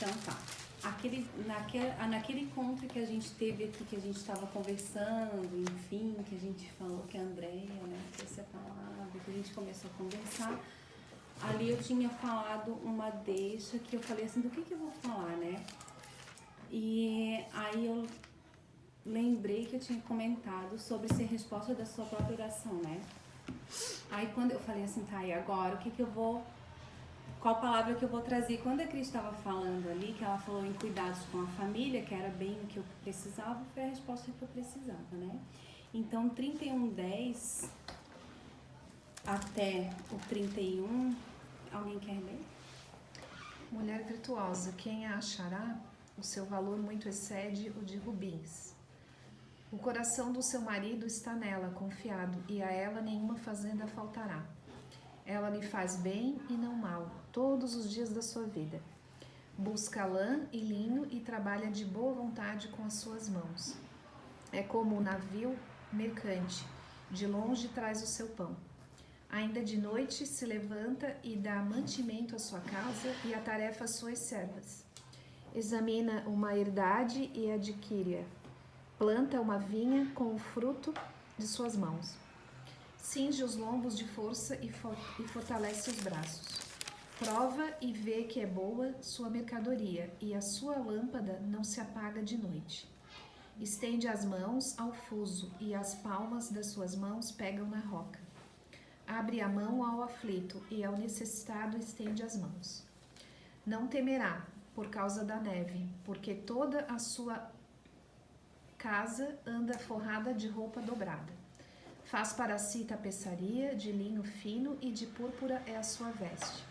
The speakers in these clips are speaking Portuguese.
Então tá. Naquele encontro que a gente teve aqui, que a gente estava conversando, enfim, que a gente falou que a Andréia, né, trouxe a palavra, que a gente começou a conversar, ali eu tinha falado uma deixa que eu falei assim, do que eu vou falar, né? E aí eu lembrei que eu tinha comentado sobre ser resposta da sua própria oração, né? Aí quando eu falei assim, tá, e agora, qual palavra que eu vou trazer? Quando a Cris estava falando ali, que ela falou em cuidados com a família, que era bem o que eu precisava, foi a resposta que eu precisava, né? Então, 31:10 até o 31, alguém quer ler? Mulher virtuosa, quem a achará? O seu valor muito excede o de rubins. O coração do seu marido está nela, confiado, e a ela nenhuma fazenda faltará. Ela lhe faz bem e não mal, todos os dias da sua vida. Busca lã e linho e trabalha de boa vontade com as suas mãos. É como um navio mercante, de longe traz o seu pão. Ainda de noite se levanta e dá mantimento à sua casa e a tarefa às suas servas. Examina uma herdade e adquire-a. Planta uma vinha com o fruto de suas mãos. Cinge os lombos de força e fortalece os braços. Prova e vê que é boa sua mercadoria, e a sua lâmpada não se apaga de noite. Estende as mãos ao fuso, e as palmas das suas mãos pegam na roca. Abre a mão ao aflito, e ao necessitado estende as mãos. Não temerá por causa da neve, porque toda a sua casa anda forrada de roupa dobrada. Faz para si tapeçaria de linho fino e de púrpura é a sua veste.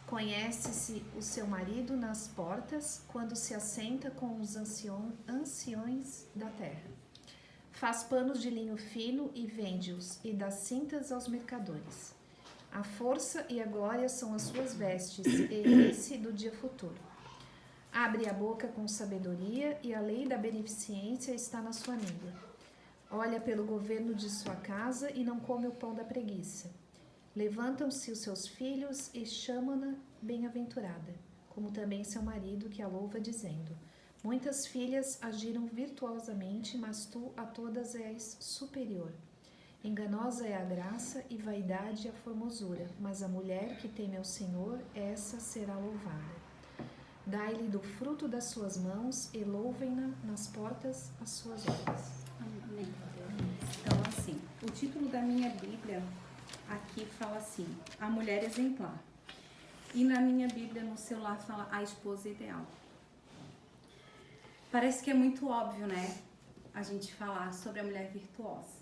Conhece-se o seu marido nas portas, quando se assenta com os anciões da terra. Faz panos de linho fino e vende-os, e dá cintas aos mercadores. A força e a glória são as suas vestes, e esse do dia futuro. Abre a boca com sabedoria, e a lei da beneficência está na sua língua. Olha pelo governo de sua casa e não come o pão da preguiça. Levantam-se os seus filhos e chamam-na bem-aventurada, como também seu marido que a louva, dizendo: muitas filhas agiram virtuosamente, mas tu a todas és superior. Enganosa é a graça e vaidade a formosura, mas a mulher que teme ao Senhor, essa será louvada. Dai-lhe do fruto das suas mãos e louvem-na nas portas as suas obras. Amém. Então, assim, o título da minha Bíblia aqui fala assim, a mulher exemplar. E na minha Bíblia, no celular, fala a esposa ideal. Parece que é muito óbvio, né? A gente falar sobre a mulher virtuosa.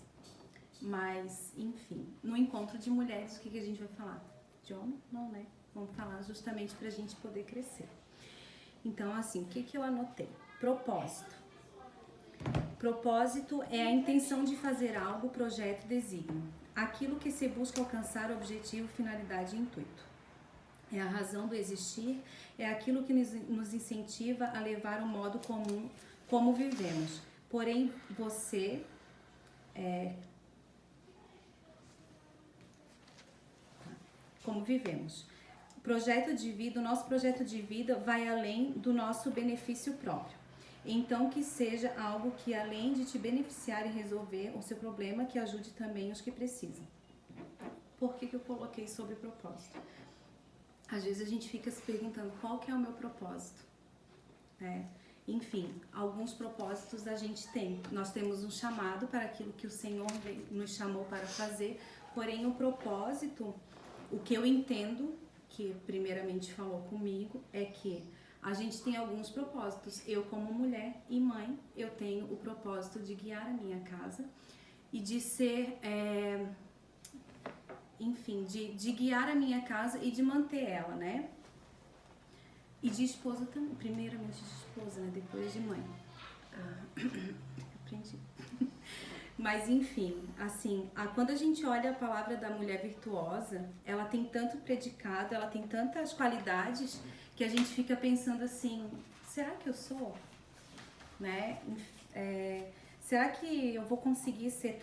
Mas, enfim, no encontro de mulheres, o que a gente vai falar? De homem? Não, né? Vamos falar justamente pra gente poder crescer. Então, assim, o que eu anotei? Propósito. Propósito é a intenção de fazer algo, projeto, desígnio. Aquilo que se busca alcançar, objetivo, finalidade e intuito. É a razão do existir, é aquilo que nos incentiva a levar o modo comum como vivemos. Porém, como vivemos. O nosso projeto de vida vai além do nosso benefício próprio. Então, que seja algo que, além de te beneficiar e resolver o seu problema, que ajude também os que precisam. Por que eu coloquei sobre propósito? Às vezes a gente fica se perguntando qual que é o meu propósito, né? Enfim, alguns propósitos a gente tem. Nós temos um chamado para aquilo que o Senhor nos chamou para fazer, porém o propósito, o que eu entendo, que primeiramente falou comigo, é que a gente tem alguns propósitos. Eu, como mulher e mãe, eu tenho o propósito de guiar a minha casa e de ser, de guiar a minha casa e de manter ela, né? E de esposa também, primeiramente de esposa, né? Depois de mãe. Aprendi. Mas enfim, assim, quando a gente olha a palavra da mulher virtuosa, ela tem tanto predicado, ela tem tantas qualidades que a gente fica pensando assim, será que eu sou? Né? Será que eu vou conseguir ser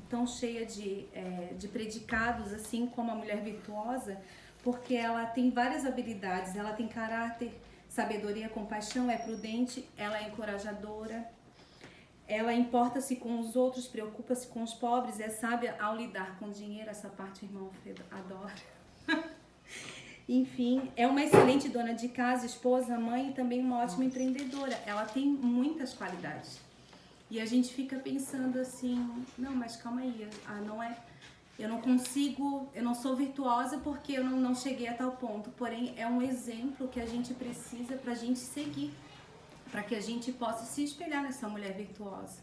tão cheia de predicados assim como a mulher virtuosa? Porque ela tem várias habilidades, ela tem caráter, Sabedoria, compaixão, é prudente, ela é encorajadora, ela importa-se com os outros, preocupa-se com os pobres, é sábia ao lidar com dinheiro. Essa parte o irmão Alfredo adora. Enfim, é uma excelente dona de casa, esposa, mãe e também uma ótima empreendedora. Ela tem muitas qualidades. E a gente fica pensando assim, não, mas calma aí, não é, eu não consigo, eu não sou virtuosa porque eu não cheguei a tal ponto. Porém, é um exemplo que a gente precisa pra gente seguir, para que a gente possa se espelhar nessa mulher virtuosa.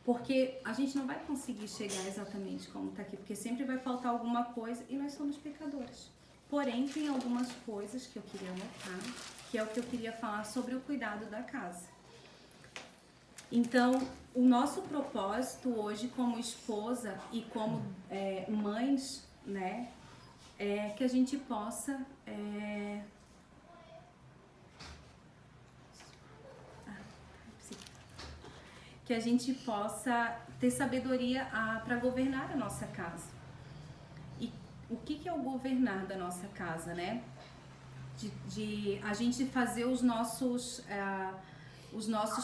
Porque a gente não vai conseguir chegar exatamente como está aqui, porque sempre vai faltar alguma coisa e nós somos pecadores. Porém, tem algumas coisas que eu queria anotar, que é o que eu queria falar sobre o cuidado da casa. Então, o nosso propósito hoje como esposa e como mães, né, é que a gente possa... que a gente possa ter sabedoria para governar a nossa casa. E o que é o governar da nossa casa, né? De a gente fazer os nossos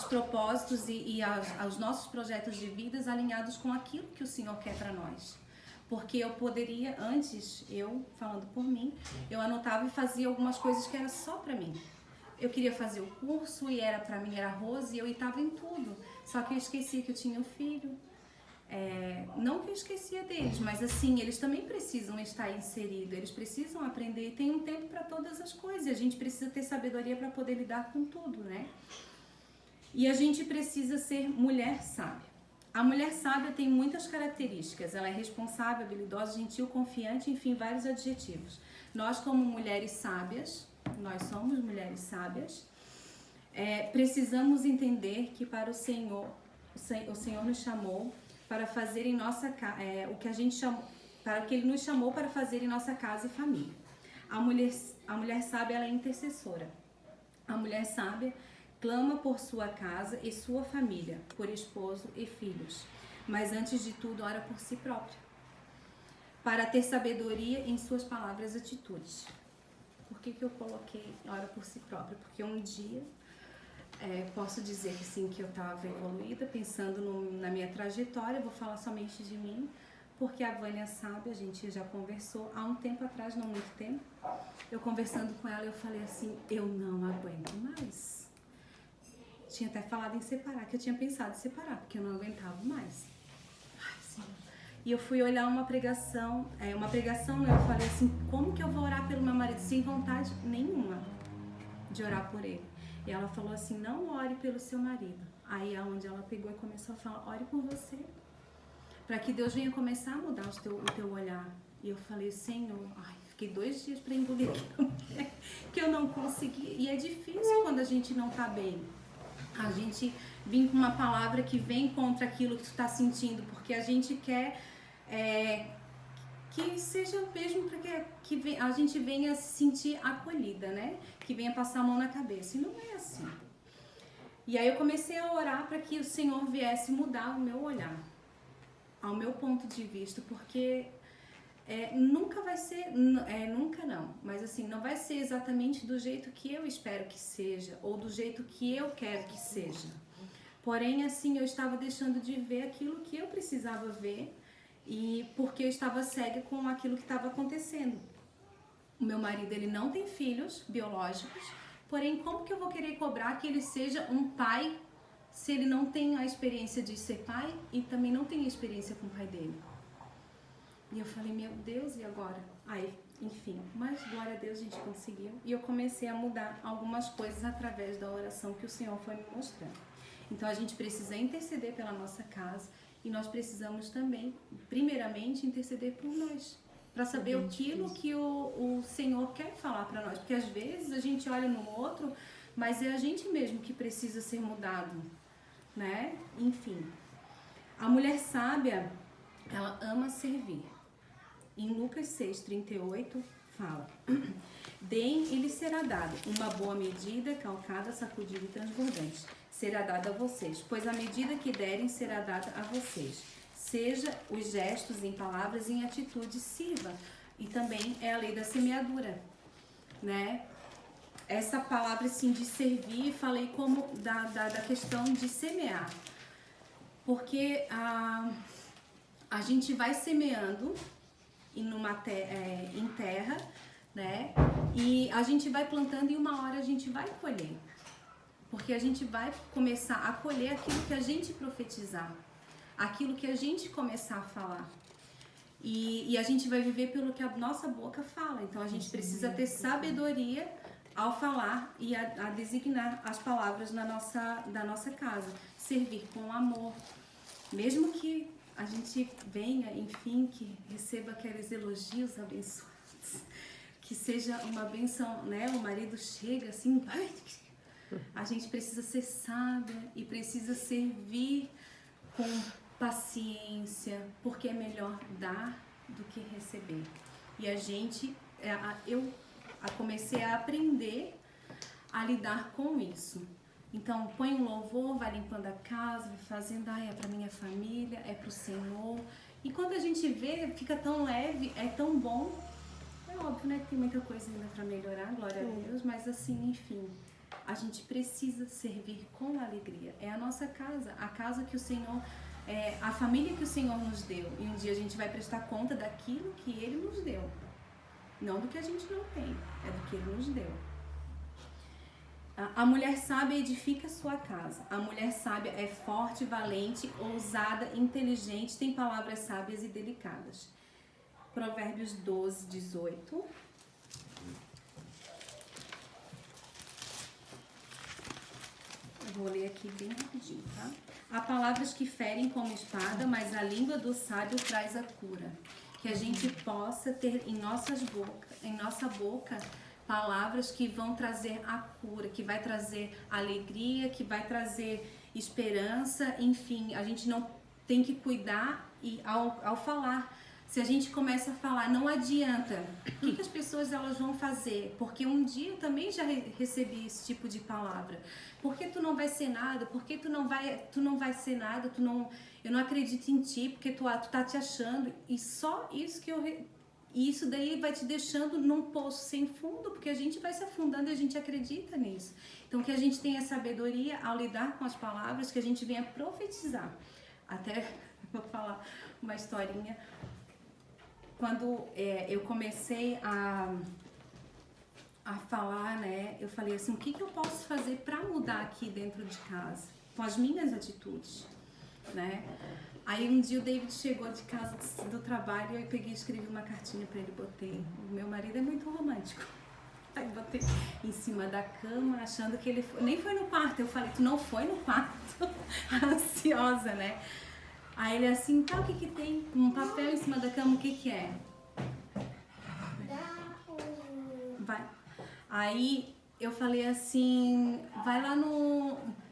propósitos e os nossos projetos de vida alinhados com aquilo que o Senhor quer para nós. Porque eu poderia, antes, eu falando por mim, eu anotava e fazia algumas coisas que era só para mim. Eu queria fazer o curso e era para mim, era arroz, e eu estava em tudo. Só que eu esquecia que eu tinha um filho. Não que eu esquecia deles, mas assim, eles também precisam estar inseridos, eles precisam aprender, e tem um tempo para todas as coisas, e a gente precisa ter sabedoria para poder lidar com tudo, né? E a gente precisa ser mulher sábia. A mulher sábia tem muitas características, ela é responsável, habilidosa, gentil, confiante, enfim, vários adjetivos. Nós, como mulheres sábias, nós somos mulheres sábias, precisamos entender que para o Senhor nos chamou para fazer em nossa casa, o que a gente chamou, para o que Ele nos chamou para fazer em nossa casa e família. A mulher sábia, ela é intercessora. A mulher sábia clama por sua casa e sua família, por esposo e filhos, mas antes de tudo ora por si própria, para ter sabedoria em suas palavras e atitudes. Por que eu coloquei ora por si própria? Porque um dia posso dizer que sim, que eu estava evoluída, pensando na minha trajetória, vou falar somente de mim, porque a Vânia sabe, a gente já conversou há um tempo atrás, não muito tempo, eu conversando com ela, eu falei assim, eu não aguento mais. Tinha até falado em separar, que eu tinha pensado em separar, porque eu não aguentava mais. Ai, Senhor. E eu fui olhar uma pregação, eu falei assim, como que eu vou orar pelo meu marido? Sem vontade nenhuma de orar por ele. E ela falou assim, não ore pelo seu marido. Aí é onde ela pegou e começou a falar, ore por você, para que Deus venha começar a mudar o teu olhar. E eu falei, Senhor, fiquei 2 dias para engolir que eu não consegui. E é difícil quando a gente não tá bem. A gente vir com uma palavra que vem contra aquilo que tu tá sentindo, porque a gente quer que seja mesmo para que a gente venha se sentir acolhida, né? Que venha passar a mão na cabeça. E não é assim. E aí eu comecei a orar para que o Senhor viesse mudar o meu olhar, ao meu ponto de vista, porque nunca vai ser, nunca não, mas assim, não vai ser exatamente do jeito que eu espero que seja, ou do jeito que eu quero que seja. Porém, assim, eu estava deixando de ver aquilo que eu precisava ver, e porque eu estava cega com aquilo que estava acontecendo. O meu marido, ele não tem filhos biológicos, porém, como que eu vou querer cobrar que ele seja um pai, se ele não tem a experiência de ser pai, e também não tem a experiência com o pai dele? E eu falei, meu Deus, e agora? Aí, enfim, mas glória a Deus a gente conseguiu. E eu comecei a mudar algumas coisas através da oração que o Senhor foi me mostrando. Então a gente precisa interceder pela nossa casa e nós precisamos também, primeiramente, interceder por nós. Para saber aquilo que o Senhor quer falar para nós. Porque às vezes a gente olha no outro, mas é a gente mesmo que precisa ser mudado, né? Enfim, a mulher sábia, ela ama servir. Em Lucas 6:38 fala, deem e lhes será dado, uma boa medida, calcada, sacudida e transbordante, será dada a vocês, pois a medida que derem será dada a vocês. Seja os gestos em palavras e em atitude, sirva. E também é a lei da semeadura, né? essa palavra assim de servir, falei como da questão de semear. Porque a gente vai semeando em terra, né? E a gente vai plantando e uma hora a gente vai colher. Porque a gente vai começar a colher aquilo que a gente profetizar, aquilo que a gente começar a falar. E a gente vai viver pelo que a nossa boca fala. Então a gente precisa ter sabedoria ao falar e a designar as palavras da nossa casa. Servir com amor. Mesmo que a gente venha, enfim, que receba aqueles elogios abençoados, que seja uma benção, né? O marido chega assim, a gente precisa ser sábia e precisa servir com paciência, porque é melhor dar do que receber. E eu comecei a aprender a lidar com isso. Então, põe um louvor, vai limpando a casa, vai fazendo, é para minha família, é para o Senhor. E quando a gente vê, fica tão leve, é tão bom. É óbvio, né, que tem muita coisa ainda para melhorar, glória a Deus, mas assim, enfim, a gente precisa servir com alegria. É a nossa casa, a casa que o Senhor, a família que o Senhor nos deu. E um dia a gente vai prestar conta daquilo que Ele nos deu. Não do que a gente não tem, é do que Ele nos deu. A mulher sábia edifica sua casa. A mulher sábia é forte, valente, ousada, inteligente, tem palavras sábias e delicadas. Provérbios 12, 18. Eu vou ler aqui bem rapidinho, tá? Há palavras que ferem como espada, mas a língua do sábio traz a cura. Que a gente possa ter em nossa boca, palavras que vão trazer a cura, que vai trazer alegria, que vai trazer esperança, enfim, a gente não tem que cuidar e ao falar. Se a gente começa a falar, não adianta. O que as pessoas elas vão fazer? Porque um dia eu também já recebi esse tipo de palavra. Por que tu não vai ser nada? Por que tu não vai ser nada? Eu não acredito em ti, porque tu tá te achando. E só isso e isso daí vai te deixando num poço sem fundo, porque a gente vai se afundando e a gente acredita nisso. Então que a gente tenha sabedoria ao lidar com as palavras, que a gente venha profetizar. Até vou falar uma historinha. Quando eu comecei a falar, né, eu falei assim, o que eu posso fazer para mudar aqui dentro de casa, com as minhas atitudes, né? Aí um dia o David chegou de casa do trabalho e eu peguei e escrevi uma cartinha para ele, botei, o meu marido é muito romântico, aí botei em cima da cama, achando que ele nem foi no quarto, eu falei, tu não foi no quarto? Ansiosa, né? Aí ele assim, tá, o que tem? Um papel em cima da cama, o que é? Vai. Aí eu falei assim, vai lá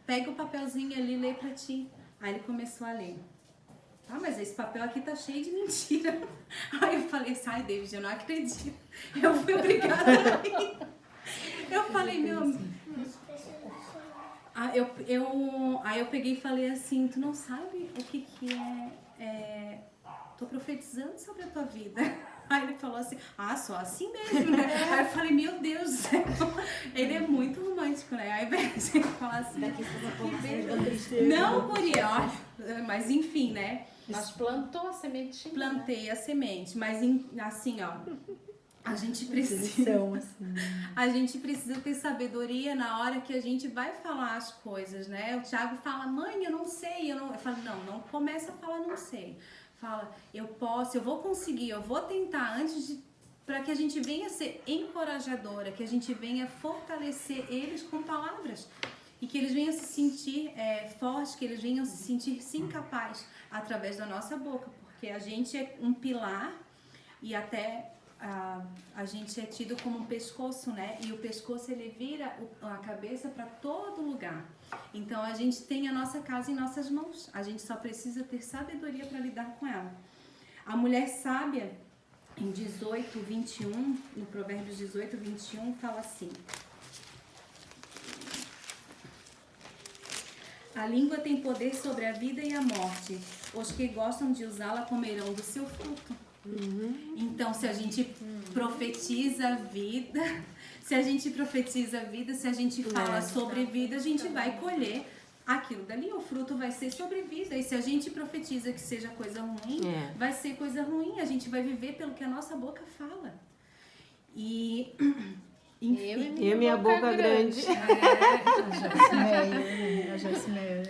pega o papelzinho ali e lê pra ti. Aí ele começou a ler. Ah, mas esse papel aqui tá cheio de mentira. Aí eu falei, sai, David, eu não acredito. Eu fui obrigada a ler. Eu falei, Aí eu peguei e falei assim, tu não sabe o que tô profetizando sobre a tua vida. Aí ele falou assim, só assim mesmo, né? Aí eu falei, meu Deus do céu, ele é muito romântico, né? Aí ele fala assim, não, guria, olha, mas enfim, né? Mas plantou a sementinha. Plantei a semente, mas assim, ó, a gente precisa ter sabedoria na hora que a gente vai falar as coisas, né? O Thiago fala, mãe, eu não sei, eu falo, não começa a falar não sei. Fala, eu posso, eu vou conseguir, eu vou tentar para que a gente venha ser encorajadora, que a gente venha fortalecer eles com palavras e que eles venham se sentir fortes, que eles venham se sentir sim capazes através da nossa boca, porque a gente é um pilar e até a gente é tido como um pescoço, né? E o pescoço ele vira a cabeça para todo lugar. Então a gente tem a nossa casa em nossas mãos. A gente só precisa ter sabedoria para lidar com ela. A mulher sábia, em 18:21, no Provérbios 18:21, fala assim: a língua tem poder sobre a vida e a morte. Os que gostam de usá-la comerão do seu fruto. Então, se a gente profetiza a vida, Se a gente profetiza vida, se a gente fala sobre vida, a gente vai colher aquilo dali. O fruto vai ser sobre vida. E se a gente profetiza que seja coisa ruim, vai ser coisa ruim. A gente vai viver pelo que a nossa boca fala. E... Enfim. Eu e minha boca grande. A Jasmeia.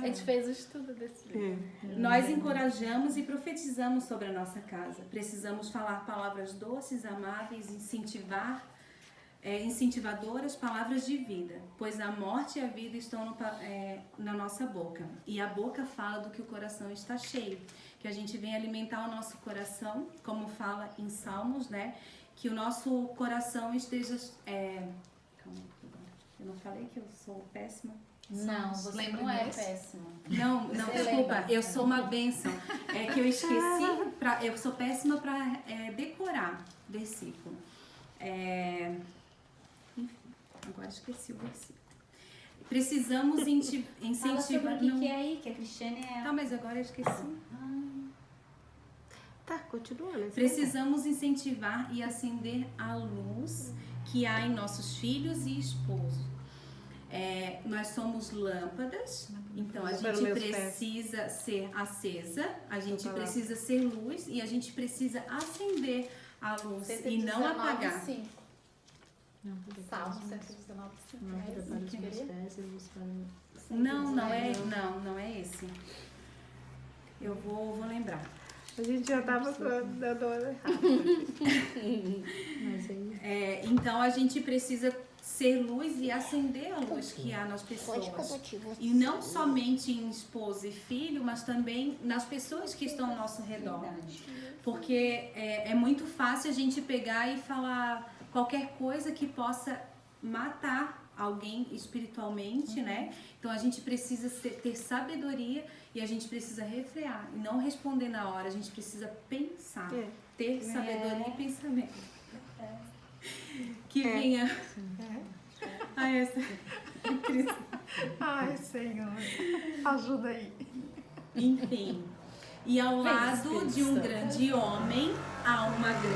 A gente fez o estudo desse livro. Nós encorajamos e profetizamos sobre a nossa casa. Precisamos falar palavras doces, amáveis, incentivadoras, palavras de vida. Pois a morte e a vida estão na nossa boca. E a boca fala do que o coração está cheio. Que a gente vem alimentar o nosso coração, como fala em Salmos, né? Que o nosso coração esteja... Calma, eu não falei que eu sou péssima? Não, você não é péssima. Não, desculpa, eu sou uma bênção. É que eu esqueci, eu sou péssima para decorar versículo. Enfim, agora esqueci o versículo. Precisamos incentivar... Fala sobre o que é aí, que a Cristiane é... Tá, mas agora eu esqueci. Tá, continua, né? Precisamos incentivar e acender a luz que há em nossos filhos e esposos. Nós somos lâmpadas, então a gente precisa ser acesa, a gente precisa ser luz e a gente precisa acender a luz e não apagar. 119:5. Salmo 119:5. Não é esse. Eu vou lembrar. A gente já tava dando hora errada. Então a gente precisa ser luz e acender a luz que há nas pessoas. E não somente em esposa e filho, mas também nas pessoas que estão ao nosso redor. Porque é muito fácil a gente pegar e falar qualquer coisa que possa matar alguém espiritualmente, né? Então a gente precisa ter sabedoria e a gente precisa refrear e não responder na hora. A gente precisa pensar, ter sabedoria e pensamento. Que venha... Ai, Senhor, ajuda aí. Enfim. E ao lado de um grande homem, ao lado,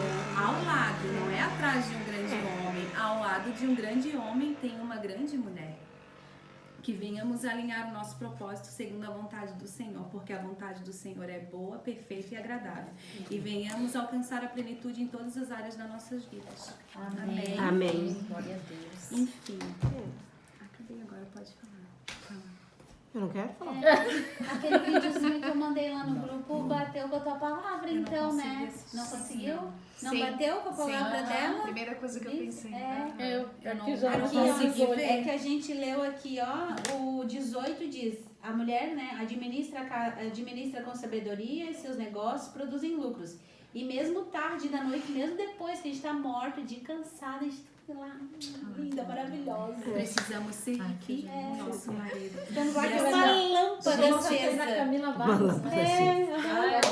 não é atrás de um grande homem, ao lado de um grande homem tem uma grande mulher. Que venhamos alinhar o nosso propósito segundo a vontade do Senhor, porque a vontade do Senhor é boa, perfeita e agradável. E venhamos alcançar a plenitude em todas as áreas das nossas vidas. Amém. Amém. Glória a Deus. Enfim. Acabei agora, pode falar. Eu não quero falar. Aquele videozinho que eu mandei lá no grupo bateu com a tua palavra, Eu não então, consegui né? assistir. Não conseguiu? Não Sim. bateu com a palavra Sim. dela? Primeira coisa que eu pensei. Eu não já aqui, não ó, consegui ver. é que a gente leu aqui, ó, o 18 diz, a mulher, né, administra com sabedoria e seus negócios produzem lucros. E mesmo tarde da noite, mesmo depois que a gente tá morta, de cansada, a gente tá lá, linda, maravilhosa. Precisamos servir o nosso marido. Estamos lá E com essa- uma lâmpada Nossa, fez a acesa. Camila Vargas.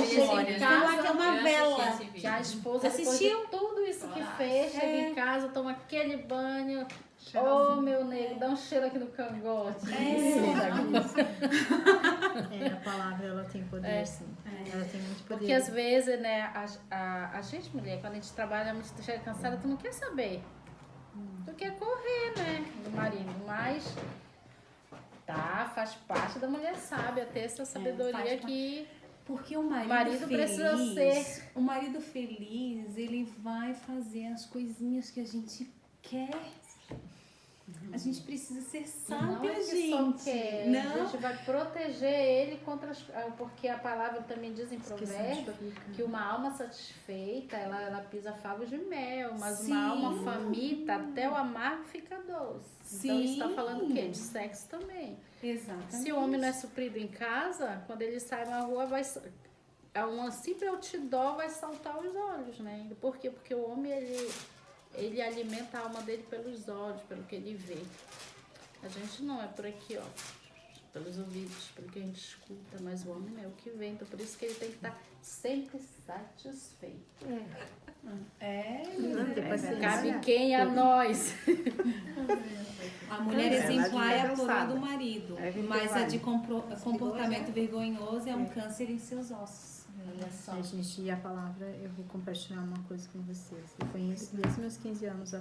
Chega Glória. em casa, que é uma vela. Que a esposa, Assistiu? depois de tudo isso que fez, chega em casa, toma aquele banho. Cheirosinho. Oh, meu nego, dá um cheiro aqui no cangote. A palavra ela tem poder, sim. Ela tem muito poder. Porque às vezes, né, a gente mulher, quando a gente trabalha, a gente chega cansada, tu não quer saber. Tu quer correr, né, do marido, mas faz parte da mulher sábia, ter essa sabedoria que... Porque o marido feliz, precisa ser... o marido feliz, ele vai fazer as coisinhas que a gente quer. A gente precisa ser Não sábio, é que gente. só quer, Não. a gente vai proteger ele contra as... Porque a palavra também diz em provérbio que uma alma satisfeita, ela pisa favos de mel, mas Sim. uma alma faminta, até o amargo fica doce. Então isso está Sim. falando o quê? De sexo também. Exatamente. Se o homem não é suprido em casa, quando ele sai na rua, uma simples outdoor vai saltar os olhos, né? Por quê? Porque o homem, ele alimenta a alma dele pelos olhos, pelo que ele vê. A gente não, é por aqui, ó. Pelos ouvidos, pelo que a gente escuta, mas o homem é o que vê. Então por isso que ele tem que estar sempre satisfeito. Cabe quem? A nós. A mulher exemplar é a coroa cansada. do marido, É mas a de vergonha. comportamento vergonhoso é um câncer em seus ossos. Olha só. Gente, e a palavra, eu vou compartilhar uma coisa com vocês. Eu conheço desde meus 15 anos